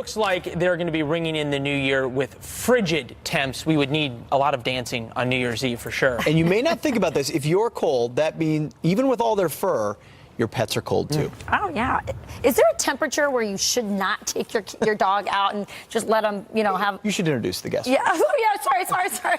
looks like they're going to be ringing in the new year with frigid temps. We would need a lot of dancing on New Year's Eve for sure. And you may not think about this. If you're cold, that means even with all their fur, your pets are cold too. Oh yeah. Is there a temperature where you should not take your dog out and just let them, have? You should introduce the guest. Yeah. Oh yeah. Sorry.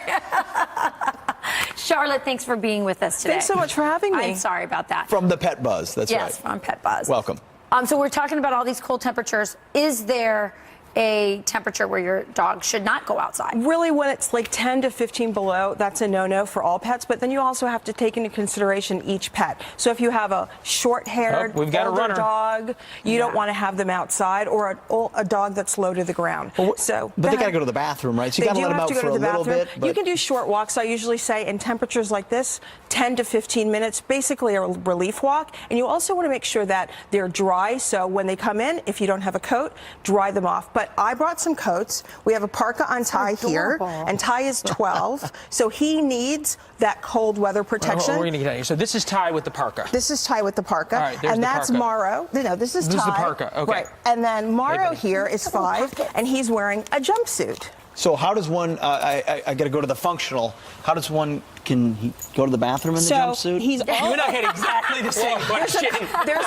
Charlotte, thanks for being with us today. Thanks so much for having me. I'm sorry about that. From the Pet Buzz. That's right. Yes, from Pet Buzz. Welcome. So we're talking about all these cold temperatures. Is there a temperature where your dog should not go outside? Really, when it's like 10 to 15 below, that's a no-no for all pets. But then you also have to take into consideration each pet. So if you have a short-haired, older dog, you don't want to have them outside, or a dog that's low to the ground. Well, but they got to go to the bathroom, right? So you got to let them out for a little bit. But you can do short walks. I usually say in temperatures like this, 10 to 15 minutes, basically a relief walk. And you also want to make sure that they're dry. So when they come in, if you don't have a coat, dry them off. But I brought some coats. We have a parka on Ty here, and Ty is 12, so he needs that cold weather protection. We're going to get out of here. So this is Ty with the parka. This is Ty with the parka. All right, there's and the that's parka. Morrow. No, this is Ty. This is the parka. Okay. Right. And then Morrow here is 5, and he's wearing a jumpsuit. So how does one, I got to go to the functional, how does one, can he go to the bathroom in the jumpsuit? He's all, you and I had exactly the same question. There's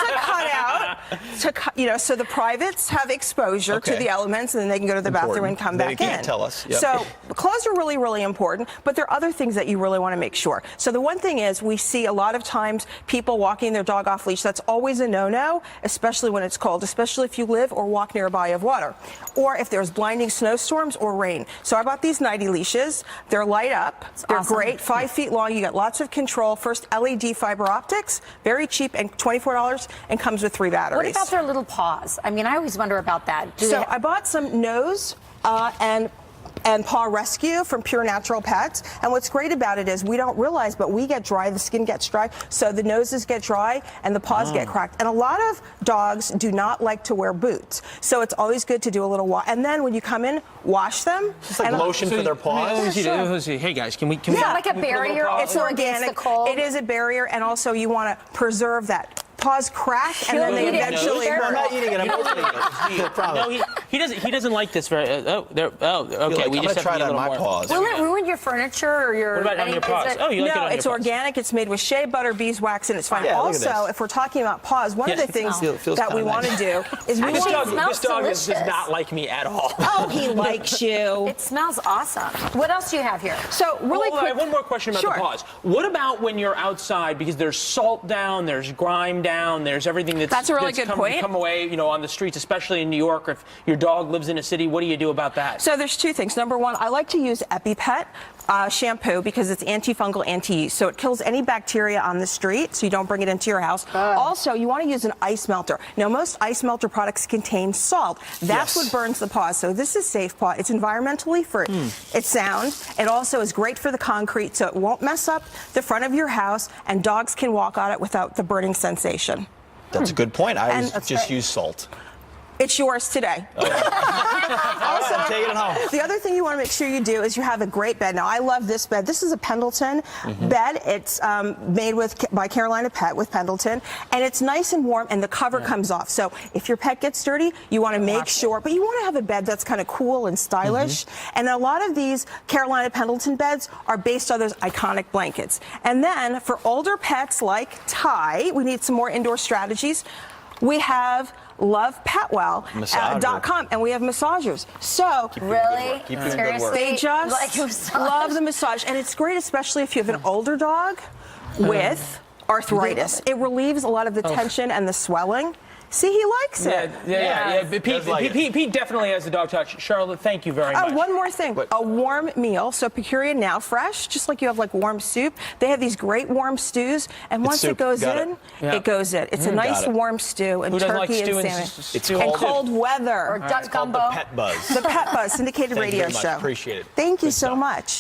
a cutout, so the privates have exposure to the elements, and then they can go to the bathroom and come back in. They can't tell us. Yep. So clothes are really, really important, but there are other things that you really want to make sure. So the one thing is, we see a lot of times people walking their dog off leash. That's always a no-no, especially when it's cold, especially if you live or walk near a body of water, or if there's blinding snowstorms or rain. So I bought these nighty leashes. They're light up. They're great, 5 feet long. You get lots of control. First, LED fiber optics, very cheap, and $24, and comes with 3 batteries. What about their little paws? I mean, I always wonder about that. I bought some nose and paw rescue from Pure Natural Pets. And what's great about it is we don't realize, but we get dry, the skin gets dry, so the noses get dry and the paws get cracked. And a lot of dogs do not like to wear boots. So it's always good to do a little wash. And then when you come in, wash them. It's like lotion for their paws. Let's see. Hey guys, can we like a barrier? It's organic. It is a barrier, and also you want to preserve that. Paws crack, and then they eventually I'm not eating it. I'm opening it. No, he doesn't like this very. Okay. We just have to try get a that little on my more. paws. Will it ruin your furniture or your? What about on your paws? Oh, you like it on your paws? No, it's organic. It's made with shea butter, beeswax, and it's fine. Yeah, also, if we're talking about paws, one of the things that we want to do is we want This dog does not like me at all. Oh, he likes you. It smells awesome. What else do you have here? So really quick. I have one more question about the paws. What about when you're outside, because there's salt down, there's grime down, there's everything that's a really good point. Come away, on the streets, especially in New York. If your dog lives in a city, what do you do about that? So there's 2 things. Number 1, I like to use EpiPet shampoo because it's antifungal, anti-yeast. So it kills any bacteria on the street, so you don't bring it into your house. Also, you want to use an ice melter. Now, most ice melter products contain salt. That's what burns the paws. So this is Safe Paw. It's environmentally free. It's sound. It also is great for the concrete, so it won't mess up the front of your house, and dogs can walk on it without the burning sensation. That's a good point. I always just use salt. It's yours today. Also, I'm taking it home. The other thing you want to make sure you do is you have a great bed. Now, I love this bed. This is a Pendleton bed. It's made by Carolina Pet with Pendleton, and it's nice and warm, and the cover comes off. So if your pet gets dirty, you want to make sure, but you want to have a bed that's kind of cool and stylish. And a lot of these Carolina Pendleton beds are based on those iconic blankets. And then for older pets like Ty, we need some more indoor strategies. We have lovepetwell.com, and we have massagers. So really, seriously, they just love the massage, and it's great, especially if you have an older dog with arthritis. It relieves a lot of the tension and the swelling. See, he likes it. Yeah. Pete definitely has the dog touch. Charlotte, thank you very much. One more thing. A warm meal. So Pecuria Now Fresh, just like you have like warm soup, they have these great warm stews, and once it goes in, it goes in. It's a nice warm stew, and turkey and salmon. And cold weather. Or duck gumbo. The Pet Buzz. The Pet Buzz syndicated radio show. Appreciate it. Thank you so much.